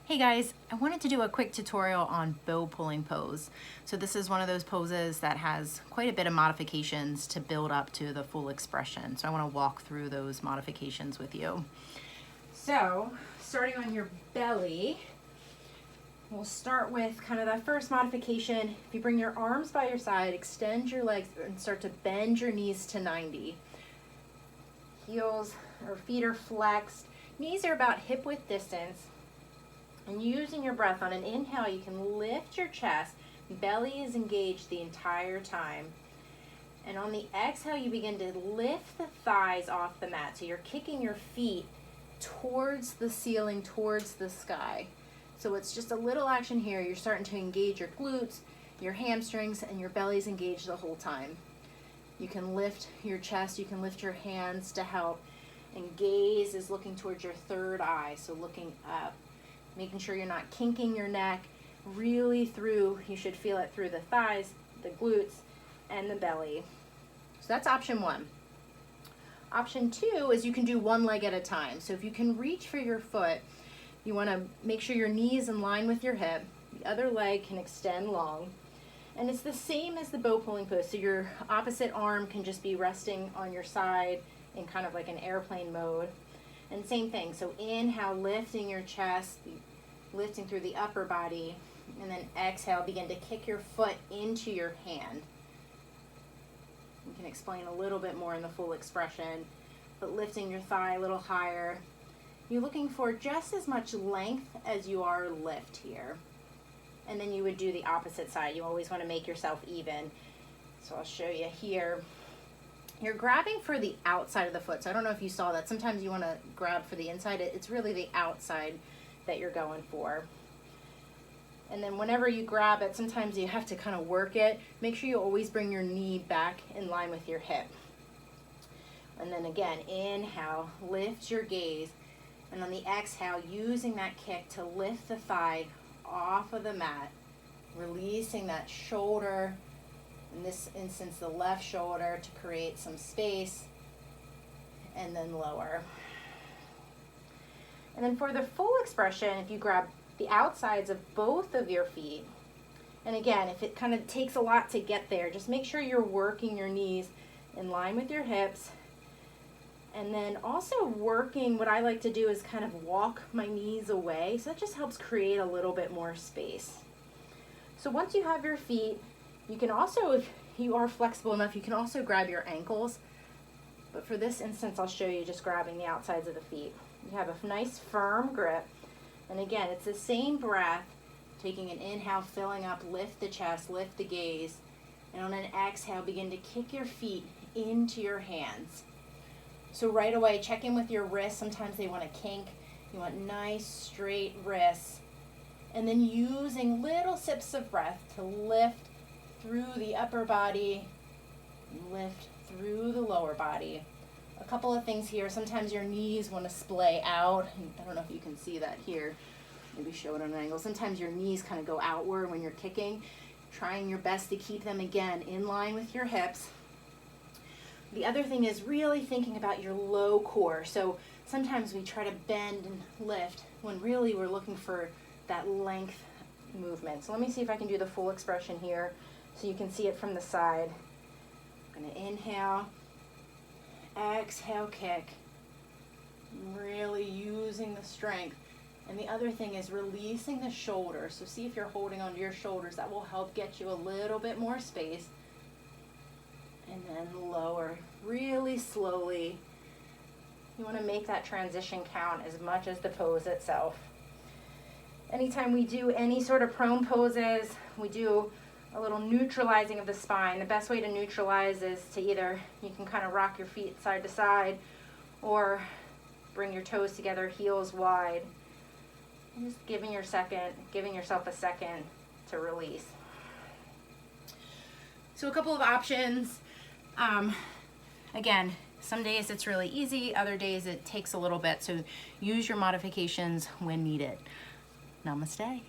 Hey guys, I wanted to do a quick tutorial on bow pulling pose. So this is one of those poses that has quite a bit of modifications to build up to the full expression. So I want to walk through those modifications with you. So starting on your belly, we'll start with kind of that first modification. If you bring your arms by your side, extend your legs and start to bend your knees to 90. Heels or feet are flexed. Knees are about hip width distance. And using your breath on an inhale, you can lift your chest. Belly is engaged the entire time. And on the exhale, you begin to lift the thighs off the mat. So you're kicking your feet towards the ceiling, towards the sky. So it's just a little action here. You're starting to engage your glutes, your hamstrings, and your belly's engaged the whole time. You can lift your chest, you can lift your hands to help. And gaze is looking towards your third eye, so looking up. Making sure you're not kinking your neck, really through, you should feel it through the thighs, the glutes, and the belly. So that's option one. Option two is you can do one leg at a time. So if you can reach for your foot, you want to make sure your knee is in line with your hip. The other leg can extend long. And it's the same as the bow pulling pose. So your opposite arm can just be resting on your side in kind of like an airplane mode. And same thing, so inhale, lifting your chest, lifting through the upper body, and then exhale, begin to kick your foot into your hand. We can explain a little bit more in the full expression, but lifting your thigh a little higher. You're looking for just as much length as you are lift here. And then you would do the opposite side. You always want to make yourself even. So I'll show you here. You're grabbing for the outside of the foot. So I don't know if you saw that. Sometimes you want to grab for the inside. It's really the outside that you're going for. And then whenever you grab it, sometimes you have to kind of work it. Make sure you always bring your knee back in line with your hip. And then again, inhale, lift your gaze. And on the exhale, using that kick to lift the thigh off of the mat, releasing that shoulder, in this instance the left shoulder, to create some space, and then lower. And then for the full expression, if you grab the outsides of both of your feet, and again, if it kind of takes a lot to get there, just make sure you're working your knees in line with your hips. And then also working, what I like to do is kind of walk my knees away, so that just helps create a little bit more space. So once you have your feet, you can also, if you are flexible enough, you can also grab your ankles. But for this instance, I'll show you just grabbing the outsides of the feet. You have a nice firm grip. And again, it's the same breath, taking an inhale, filling up, lift the chest, lift the gaze. And on an exhale, begin to kick your feet into your hands. So right away, check in with your wrists. Sometimes they want to kink. You want nice, straight wrists. And then using little sips of breath to lift through the upper body, lift through the lower body. A couple of things here. Sometimes your knees want to splay out. I don't know if you can see that here. Maybe show it on an angle. Sometimes your knees kind of go outward when you're kicking. Trying your best to keep them, again, in line with your hips. The other thing is really thinking about your low core. So sometimes we try to bend and lift when really we're looking for that length movement. So let me see if I can do the full expression here so you can see it from the side. I'm going to inhale, exhale, kick, really using the strength. And the other thing is releasing the shoulders. So see if you're holding onto your shoulders. That will help get you a little bit more space. And then lower, really slowly. You want to make that transition count as much as the pose itself. Anytime we do any sort of prone poses, we do a little neutralizing of the spine. The best way to neutralize is to either, you can kind of rock your feet side to side, or bring your toes together, heels wide. And just giving yourself a second to release. So a couple of options. Again, some days it's really easy, other days it takes a little bit, so use your modifications when needed. Namaste.